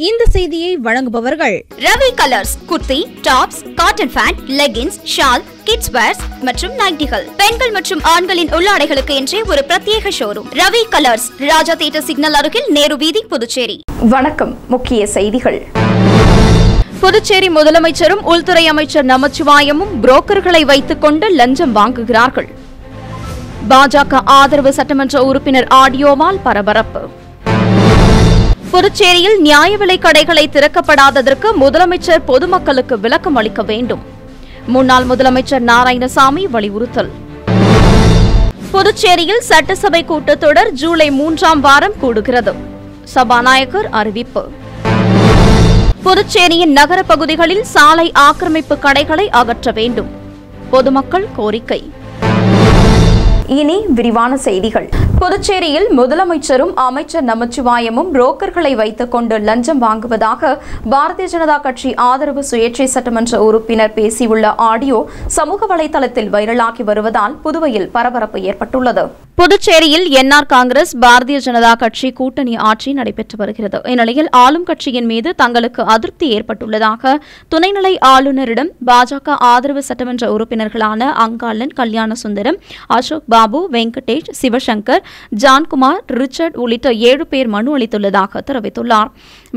இந்த செய்தியை வழங்குபவர்கள் Ravi Colours. Kurti, tops, cotton pant, leggings, shawl, kids wears மற்றும் நைட்டிகள், பெண்கள் மற்றும் ஆண்களின் உள்ளாடைகளுக்கு என்றே ஒரு பிரத்யேக showroom. Ravi Colours, Raja theatre signal அருகில், நேரு வீதி, புதுச்சேரி. வணக்கம். முக்கிய செய்திகள். புதுச்சேரி முதலமைச்சரும் உள்துறை அமைச்சர் நமச்சிவாயமும் புரோக்கர்களை வைத்துக் கொண்டு லஞ்சம் வாங்குகிறார்கள். பாஜக ஆதரவு சட்டமன்ற உறுப்பினர் ஆடியோவால் பரபரப்பு. புதுச்சேரியில் நியாய விலைக் கடைகளை திறக்கப்படாததற்கு முதலமைச்சர் பொதுமக்களுக்கு விளக்கம் அளிக்க வேண்டும். முன்னாள் முதலமைச்சர் நாராயணசாமி வலியுறுத்தல். புதுச்சேரியில் சட்டசபை கூட்டத்தொடர் ஜூலை 3ஆம் வாரம் கூடுகிறது. சபாநாயகர் அறிவிப்பு. புதுச்சேரியின் நகர பகுதிகளில் சாலை ஆக்கிரமிப்பு கடைகளை அகற்ற வேண்டும். பொதுமக்கள் கோரிக்கை. இனி விரிவான செய்திகள். புதுச்சேரியில் முதலமைச்சரும் அமைச்சர் நமச்சிவாயமும் புரோக்கர்களை வைத்துக் கொண்டு லஞ்சம் வாங்குவதாக பாரதிய ஜனதா கட்சி ஆதரவு சுயேட்சை சட்டமன்ற உறுப்பினர் பேசியுள்ள ஆடியோ சமூக வலைதளத்தில் வைரலாகி வருவதால் புதுவையில் பரபரப்பு ஏற்பட்டுள்ளது. புதுச்சேரியில் என்ஆர் காங்கிரஸ் பாரதிய ஜனதா கட்சி கூட்டணி ஆட்சி நடைபெற்று வருகிறது. இந்நிலையில் ஆளும் கட்சியின் மீது தங்களுக்கு அதிருப்தி ஏற்பட்டுள்ளதாக துணைநிலை ஆளுநரிடம் பாஜக ஆதரவு சட்டமன்ற உறுப்பினர்களான அங்காளன், கல்யாண சுந்தரம், அசோக் பாபு, வெங்கடேஷ், சிவசங்கர், ஜான்குமார், ரிச்சர்ட் உள்ளிட்ட 7 பேர் மனு அளித்துள்ளதாக தெரிவித்துள்ளார்.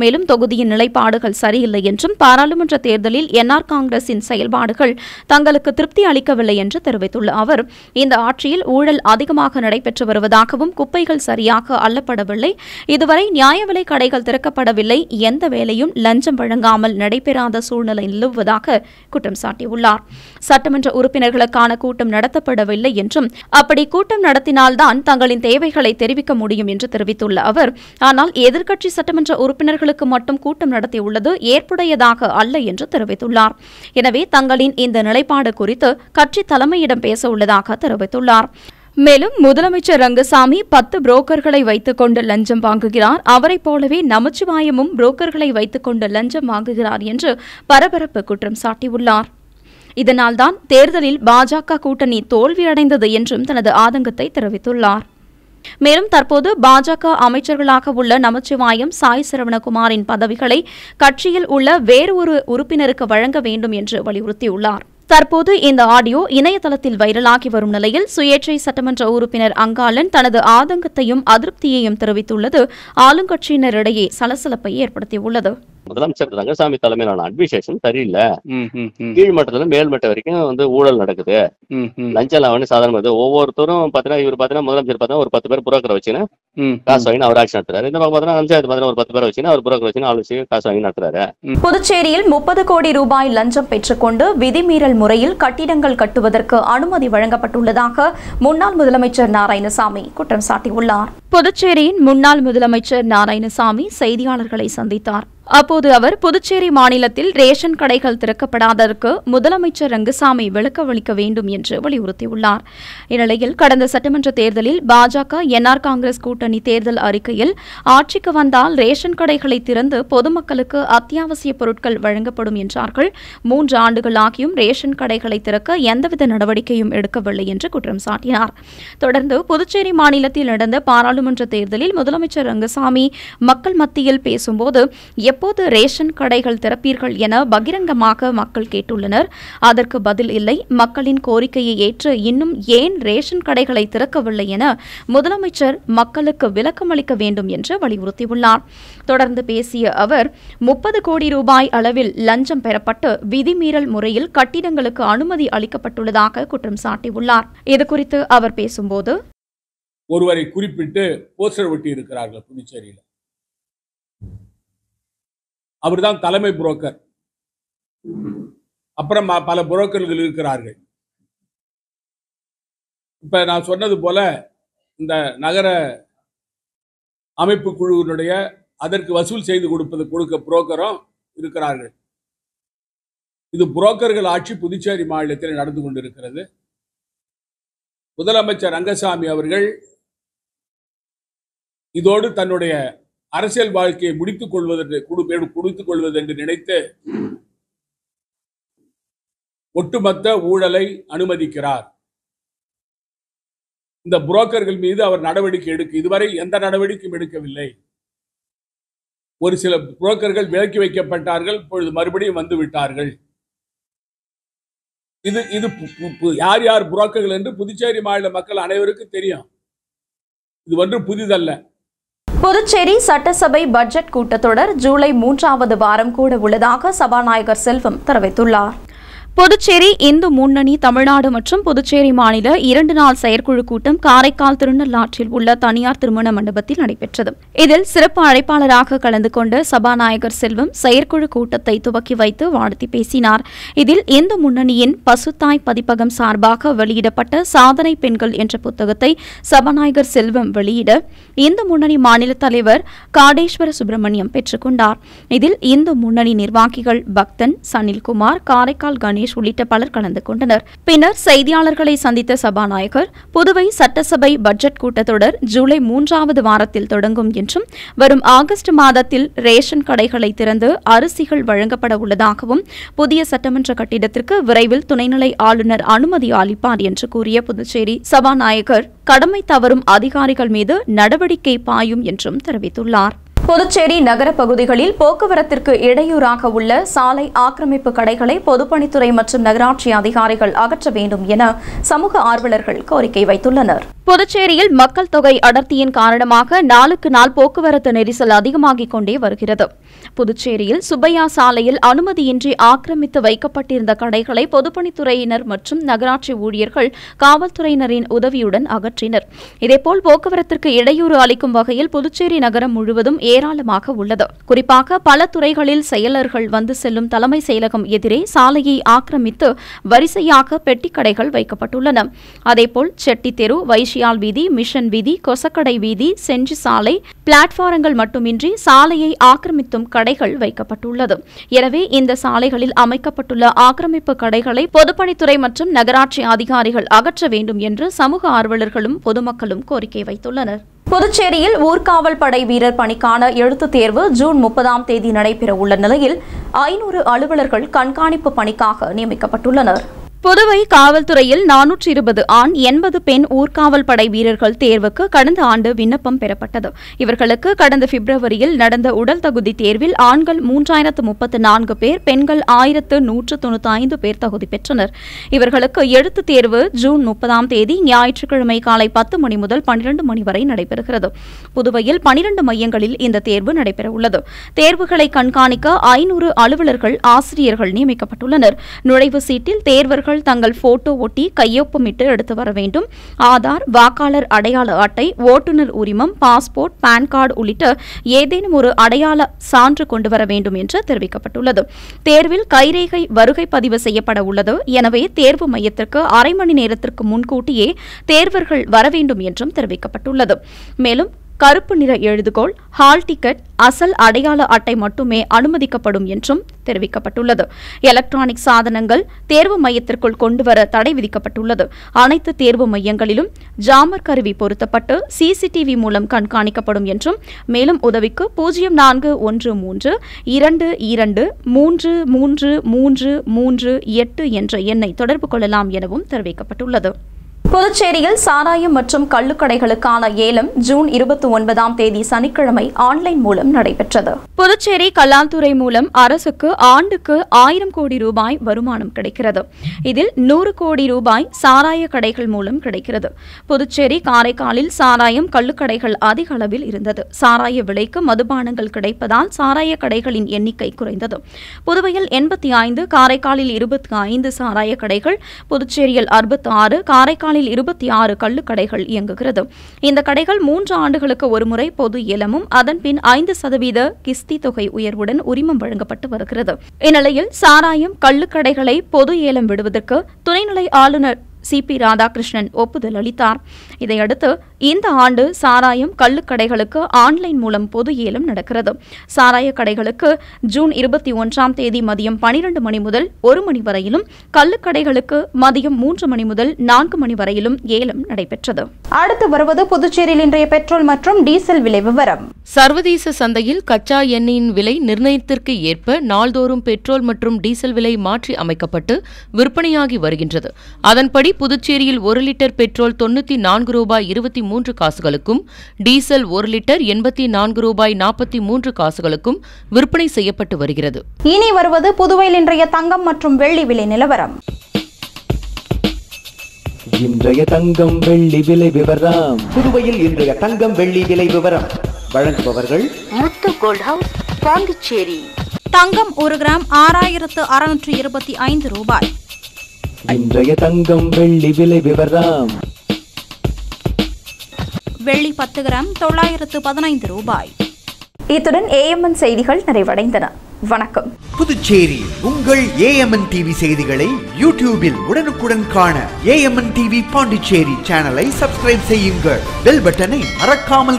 மேலும் தொகுதியின் நிலைப்பாடுகள் சரியில்லை என்றும் பாராளுமன்ற தேர்தலில் என்ஆர் காங்கிரசின் செயல்பாடுகள் தங்களுக்கு திருப்தி அளிக்கவில்லை என்று தெரிவித்துள்ள அவர், இந்த ஆட்சியில் ஊழல் அதிகமாக நடைபெற்று வருவதாகவும் குப்பைகள் சரியாக அள்ளப்படவில்லை, இதுவரை நியாய விலைக் கடைகள் திறக்கப்படவில்லை, எந்த வேலையும் லஞ்சம் வழங்காமல் நடைபெறாத சூழ்நிலை நிலவுவதாக குற்றம் சாட்டியுள்ளார். சட்டமன்ற உறுப்பினர்களுக்கான கூட்டம் நடத்தப்படவில்லை என்றும் அப்படி கூட்டம் நடத்தினால்தான் தங்களின் தேவைகளை தெரிவிக்க முடியும் என்று தெரிவித்துள்ள அவர், ஆனால் எதிர்க்கட்சி சட்டமன்ற உறுப்பினர்களுக்கு மட்டும் கூட்டம் நடத்தியுள்ளது ஏற்புடையதாக அல்ல என்று தெரிவித்துள்ளார். எனவே தங்களின் இந்த நிலைப்பாடு குறித்து கட்சி தலைமையிடம் பேச உள்ளதாக தெரிவித்துள்ளார். மேலும் முதலமைச்சர் ரங்கசாமி 10 புரோக்கர்களை வைத்துக் கொண்டு லஞ்சம் வாங்குகிறார், அவரைப் போலவே நமச்சிவாயமும் புரோக்கர்களை வைத்துக் கொண்டு லஞ்சம் வாங்குகிறார் என்று பரபரப்பு குற்றம் சாட்டியுள்ளார். இதனால்தான் தேர்தலில் பாஜக கூட்டணி தோல்வியடைந்தது என்றும் தனது ஆதங்கத்தை தெரிவித்துள்ளார். மேலும் தற்போது பாஜக அமைச்சர்களாக உள்ள நமச்சிவாயம், சாய் சரவணகுமாரின் பதவிகளை கட்சியில் உள்ள வேறு ஒரு உறுப்பினருக்கு வழங்க வேண்டும் என்று வலியுறுத்தியுள்ளார். தற்போது இந்த ஆடியோ இணையதளத்தில் வைரலாகி வரும் நிலையில் சுயேட்சை சட்டமன்ற உறுப்பினர் அங்காளன் தனது ஆதங்கத்தையும் அதிருப்தியையும் தெரிவித்துள்ளது ஆளுங்கட்சியினரிடையே சலசலப்பை ஏற்படுத்தியுள்ளது. முதலமைச்சர் ரங்கசாமி தலைமையிலான அட்மினிஸ்ட்ரேஷன் சரியில்லை. கீழ்மட்டத்துல மேல்மட்ட வரைக்கும் ஊழல் நடக்குது. லஞ்சம் லாவணி சாதாரண ஒவ்வொருத்தரும் இவர் முதலமைச்சர் ஒரு 10 பேர் புரோக்கரை வச்சுன்னு காசு வாங்கி அவர் ஆட்சி நடத்துறாரு. இந்த பக்கம் பஞ்சாயத்து ஒரு 10 பேரை வச்சுன்னு அவர் புரோக்கர் வச்சுன்னு ஆலோசி காசு வாங்கி நடத்துறாரு. புதுச்சேரியில் 30 கோடி ரூபாய் லஞ்சம் பெற்றுக்கொண்டு விதிமீறல் முறையில் கட்டிடங்கள் கட்டுவதற்கு அனுமதி வழங்கப்பட்டுள்ளதாக முன்னாள் முதலமைச்சர் நாராயணசாமி குற்றம் சாட்டியுள்ளார். புதுச்சேரியின் முன்னாள் முதலமைச்சர் நாராயணசாமி செய்தியாளர்களை சந்தித்தார். அப்போது அவர் புதுச்சேரி மாநிலத்தில் ரேஷன் கடைகள் திறக்கப்படாததற்கு முதலமைச்சர் ரங்கசாமி விளக்கமளிக்க வேண்டும் என்று வலியுறுத்தியுள்ளார். இந்நிலையில் கடந்த சட்டமன்ற தேர்தலில் பாஜக என்ஆர் காங்கிரஸ் கூட்டணி தேர்தல் அறிக்கையில் ஆட்சிக்கு வந்தால் ரேஷன் கடைகளை திறந்து பொதுமக்களுக்கு அத்தியாவசிய பொருட்கள் வழங்கப்படும் என்றார்கள். 3 ஆண்டுகள் ஆகியும் ரேஷன் கடைகளை திறக்க எந்தவித நடவடிக்கையும் எடுக்கவில்லை என்று குற்றம் சாட்டினார். தொடர்ந்து புதுச்சேரி மாநிலத்தில் நடந்த பாராளுமன்ற தேர்தலில் முதலமைச்சர் ரங்கசாமி மக்கள் மத்தியில் பேசும்போது எப்போது ரேஷன் கடைகள் திறப்பீர்கள் என பகிரங்கமாக மக்கள் கேட்டுள்ளனர். அதற்கு பதில் இல்லை. மக்களின் கோரிக்கையை ஏற்று இன்னும் ஏன் ரேஷன் கடைகளை திறக்கவில்லை என முதலமைச்சர் மக்களுக்கு விளக்கமளிக்க வேண்டும் என்று வலியுறுத்தியுள்ளார். தொடர்ந்து பேசிய அவர் 30 கோடி ரூபாய் அளவில் லஞ்சம் பெறப்பட்டு விதிமீறல் முறையில் கட்டிடங்களுக்கு அனுமதி அளிக்கப்பட்டுள்ளதாக குற்றம் சாட்டியுள்ளார். இதுகுறித்து அவர் பேசும்போது, ஒருவரை குறிப்பிட்டு போஸ்டர் ஒட்டி இருக்கிறார்கள் புதுச்சேரியில். அவர்தான் தலைமை புரோக்கர். அப்புறம் பல புரோக்கர்கள் இருக்கிறார்கள். இப்ப நான் சொன்னது போல இந்த நகர அமைப்பு குழுவினுடைய அதற்கு வசூல் செய்து கொடுக்க புரோக்கரும் இருக்கிறார்கள். இது புரோக்கர்கள் ஆட்சி புதுச்சேரி மாநிலத்தில் நடந்து கொண்டிருக்கிறது. முதலமைச்சர் ரங்கசாமி அவர்கள் இதோடு தன்னுடைய அரசியல் வாழ்க்கையை முடித்துக் கொள்வது என்று நினைத்து ஒட்டுமொத்த ஊழலை அனுமதிக்கிறார். இந்த புரோக்கர்கள் மீது அவர் நடவடிக்கை இதுவரை எந்த நடவடிக்கையும் எடுக்கவில்லை. ஒரு சில புரோக்கர்கள் விலக்கி வைக்கப்பட்டார்கள், இப்பொழுது மறுபடியும் வந்து விட்டார்கள். இது யார் யார் புரோக்கர்கள் என்று புதுச்சேரி மாநில மக்கள் அனைவருக்கும் தெரியும். இது ஒன்றும் புதிதல்ல. புதுச்சேரி சட்டசபை பட்ஜெட் கூட்டத்தொடர் ஜூலை 3வது வாரம் கூட உள்ளதாக சபாநாயகர் செல்வம் தெரிவித்துள்ளார். புதுச்சேரி இந்து முன்னணி தமிழ்நாடு மற்றும் புதுச்சேரி மாநில 2 நாள் செயற்குழு கூட்டம் காரைக்கால் திருநள்ளாற்றில் உள்ள தனியார் திருமண மண்டபத்தில் நடைபெற்றது. இதில் சிறப்பு அழைப்பாளராக கலந்து கொண்ட சபாநாயகர் செல்வம் செயற்குழு கூட்டத்தை துவக்கி வைத்து வாழ்த்தி பேசினார். இதில் இந்து முன்னணியின் பசுத்தாய் பதிப்பகம் சார்பாக வெளியிடப்பட்ட சாதனை பெண்கள் என்ற புத்தகத்தை சபாநாயகர் செல்வம் வெளியிட இந்து முன்னணி மாநில தலைவர் காடேஸ்வர சுப்பிரமணியம் பெற்றுக் கொண்டார். இதில் இந்து முன்னணி நிர்வாகிகள் பக்தன், சனில்குமார், காரைக்கால் கணேஷ் உள்ளிட்ட பலர் கலந்து கொண்டனர். பின்னர் செய்தியாளர்களை சந்தித்த சபாநாயகர் புதுவை சட்டசபை பட்ஜெட் கூட்டத்தொடர் ஜூலை 3வது வாரத்தில் தொடங்கும் என்றும் வரும் ஆகஸ்ட் மாதத்தில் ரேஷன் கடைகளை திறந்து அரிசிகள் வழங்கப்பட உள்ளதாகவும் புதிய சட்டமன்ற கட்டிடத்திற்கு விரைவில் துணைநிலை ஆளுநர் அனுமதி அளிப்பார் என்று கூறிய புதுச்சேரி சபாநாயகர் கடமை தவறும் அதிகாரிகள் மீது நடவடிக்கை பாயும் என்றும் தெரிவித்துள்ளார். புதுச்சேரி நகர பகுதிகளில் போக்குவரத்திற்கு இடையூறாக உள்ள சாலை ஆக்கிரமிப்பு கடைகளை பொதுப்பணித்துறை மற்றும் நகராட்சி அதிகாரிகள் அகற்ற வேண்டும் என சமூக ஆர்வலர்கள் கோரிக்கை வைத்துள்ளனர். புதுச்சேரியில் மக்கள் தொகை அடர்த்தியின் காரணமாக நாளுக்கு நாள் போக்குவரத்து நெரிசல் அதிகமாகிக் கொண்டே வருகிறது. புதுச்சேரியில் சுப்பையா சாலையில் அனுமதியின்றி ஆக்கிரமித்து வைக்கப்பட்டிருந்த கடைகளை பொதுப்பணித்துறையினர் மற்றும் நகராட்சி ஊழியர்கள் காவல்துறையினரின் உதவியுடன் அகற்றினர். இதேபோல் போக்குவரத்திற்கு இடையூறு அளிக்கும் வகையில் புதுச்சேரி நகரம் முழுவதும் ஏராளமாக உள்ளது. குறிப்பாக பல துறைகளில் செயலர்கள் வந்து செல்லும் தலைமை செயலகம் எதிரே சாலையை ஆக்கிரமித்து வரிசையாக பெட்டிக்கடைகள் வைக்கப்பட்டுள்ளன. அதேபோல் செட்டி தெரு, வைஷியால் வீதி, மிஷன் வீதி, கொசக்கடை வீதி, செஞ்சி சாலை பிளாட்பாரங்கள் மட்டுமின்றி சாலையை ஆக்கிரமித்தும் கடைகள் வைக்கப்பட்டுள்ளது. எனவே இந்த சாலைகளில் அமைக்கப்பட்டுள்ள ஆக்கிரமிப்பு கடைகளை பொதுப்பணித்துறை மற்றும் நகராட்சி அதிகாரிகள் அகற்ற வேண்டும் என்று சமூக ஆர்வலர்களும் பொதுமக்களும் கோரிக்கை வைத்துள்ளனர். புதுச்சேரியில் ஊர்காவல் படை வீரர் பணிக்கான எழுத்துத் தேர்வு ஜூன் 30ஆம் தேதி நடைபெற உள்ள நிலையில் 500 அலுவலர்கள் கண்காணிப்பு பணிக்காக நியமிக்கப்பட்டுள்ளனர். புதுவை காவல்துறையில் 420 ஆண் 80 பெண் ஊர்காவல் படை வீரர்கள் தேர்வுக்கு கடந்த ஆண்டு விண்ணப்பம் பெறப்பட்டது. இவர்களுக்கு கடந்த பிப்ரவரியில் நடந்த உடல் தகுதி தேர்வில் ஆண்கள் 3034 பேர், பெண்கள் 1195 பேர் தகுதி பெற்றனர். இவர்களுக்கு எழுத்துத் தேர்வு ஜூன் 30ஆம் தேதி ஞாயிற்றுக்கிழமை காலை 10 மணி முதல் 12 மணி வரை நடைபெறுகிறது. புதுவையில் 12 மையங்களில் இந்த தேர்வு நடைபெறவுள்ளது. தேர்வுகளை கண்காணிக்க 500 அலுவலர்கள், ஆசிரியர்கள் நியமிக்கப்பட்டுள்ளனர். நுழைவு சீட்டில் தேர்வர்கள் தங்கள் போட்டோ ஒட்டி கையொப்பமிட்டு எடுத்து வர வேண்டும். ஆதார், வாக்காளர் அடையாள அட்டை, ஓட்டுநர் உரிமம், பாஸ்போர்ட், பான் கார்டு உள்ளிட்ட ஏதேனும் ஒரு அடையாள சான்று கொண்டு வர வேண்டும் என்று தெரிவிக்கப்பட்டுள்ளது. தேர்வில் கைரேகை வருகை பதிவு செய்யப்பட உள்ளது. எனவே தேர்வு மையத்திற்கு அரை மணி நேரத்திற்கு முன்கூட்டியே தேர்வர்கள் வர வேண்டும் என்றும் தெரிவிக்கப்பட்டுள்ளது. மேலும் கருப்பு நிற எழுதுகோள், ஹால் டிக்கெட், அசல் அடையாள அட்டை மட்டுமே அனுமதிக்கப்படும் என்றும் தெரிவிக்கப்பட்டுள்ளது. எலக்ட்ரானிக் சாதனங்கள் தேர்வு மையத்திற்குள் கொண்டுவர தடை விதிக்கப்பட்டுள்ளது. அனைத்து தேர்வு மையங்களிலும் ஜாமர் கருவி பொருத்தப்பட்டு சிசிடிவி மூலம் கண்காணிக்கப்படும் என்றும், மேலும் உதவிக்கு 0413 22 33338 என்ற எண்ணை தொடர்பு கொள்ளலாம் எனவும் தெரிவிக்கப்பட்டுள்ளது. புதுச்சேரியில் சாராயம் மற்றும் கள்ளுக்கடைகளுக்கான ஏலம் ஜூன் 29ஆம் தேதி சனிக்கிழமை ஆன்லைன் மூலம் நடைபெற்றது. புதுச்சேரி கல்லால்துறை மூலம் அரசுக்கு ஆண்டுக்கு 1000 கோடி ரூபாய் வருமானம் கிடைக்கிறது. இதில் 100 கோடி ரூபாய் சாராய கடைகள் மூலம் கிடைக்கிறது. புதுச்சேரி, காரைக்காலில் சாராயம், கள்ளுக்கடைகள் அதிக அளவில் இருந்தது. சாராய விலைக்கு மதுபானங்கள் கிடைப்பதால் சாராய கடைகளின் எண்ணிக்கை குறைந்தது. புதுவையில் 85, காரைக்காலில் 25 சாராய கடைகள், புதுச்சேரியில் 66, காரைக்காலில் 26 கள்ளுக்கடைகள் இயங்குகிறது. இந்த கடைகள் 3 ஆண்டுகளுக்கு ஒருமுறை பொது ஏலமும் அதன்பின் 5% கிஸ்தி தொகை உயர்வுடன் உரிமம் வழங்கப்பட்டு வருகிறது. இந்நிலையில் சாராயம், கள்ளுக்கடைகளை பொது ஏலம் விடுவதற்கு துணைநிலை ஆளுநர் CP ராதாகிருஷ்ணன் ஒப்புதல் அளித்தார். இதையடுத்து இந்த ஆண்டு சாராயம், கள்ளுக்கடைகளுக்கு ஆன்லைன் மூலம் பொது ஏலம் நடக்கிறது. சாராய கடைகளுக்கு ஜூன் 21ஆம் தேதி மதியம் 12 மணி முதல் 1 மணி வரையிலும், கள்ளுக்கடைகளுக்கு மதியம் 3 மணி முதல் 4 மணி வரையிலும் ஏலம் நடைபெற்றது. அடுத்து வருவது புதுச்சேரியில் இன்றைய பெட்ரோல் மற்றும் டீசல் விலை விவரம். சர்வதேச சந்தையில் கச்சா எண்ணெயின் விலை நிர்ணயத்திற்கு ஏற்ப நாள்தோறும் பெட்ரோல் மற்றும் டீசல் விலை மாற்றி அமைக்கப்பட்டு விற்பனையாகி வருகின்றது. அதன்படி புதுச்சேரியில் 1 லிட்டர் பெட்ரோல் 94 ரூபாய் 23 காசுகளுக்கும் டீசல் 1 லிட்டர் 84 ரூபாய் 43 காசுகளுக்கும் விற்பனை செய்யப்பட்டு வருகிறது. இனி வருவது புதுவையில் இன்றைய தங்கம் மற்றும் வெள்ளி விலை நிலவரம். இன்றைய தங்கம் வெள்ளி விலை விவரம். புதுவையில் இன்றைய தங்கம் வெள்ளி விலை விவரம் வழங்குபவர்கள் முத்து கோல்ட் ஹவுஸ், பாண்டிச்சேரி. தங்கம் 1 கிராம் 6625 ரூபாய். இன்றைய தங்கம் வெள்ளி விலை விவரம். வெள்ளி 10 கிராம் 915 ரூபாய். இத்துடன் ஏஎம்என் செய்திகள் நிறைவடைந்தன. வணக்கம். புதுச்சேரி உங்கள் ஏஎம்என் டிவி செய்திகளை யூடியூபில் உடனுக்குடன் காண ஏஎம்என் டிவி பாண்டிச்சேரி சேனலை சப்ஸ்கிரைப் செய்யுங்கள். பெல் பட்டனை மறக்காமல்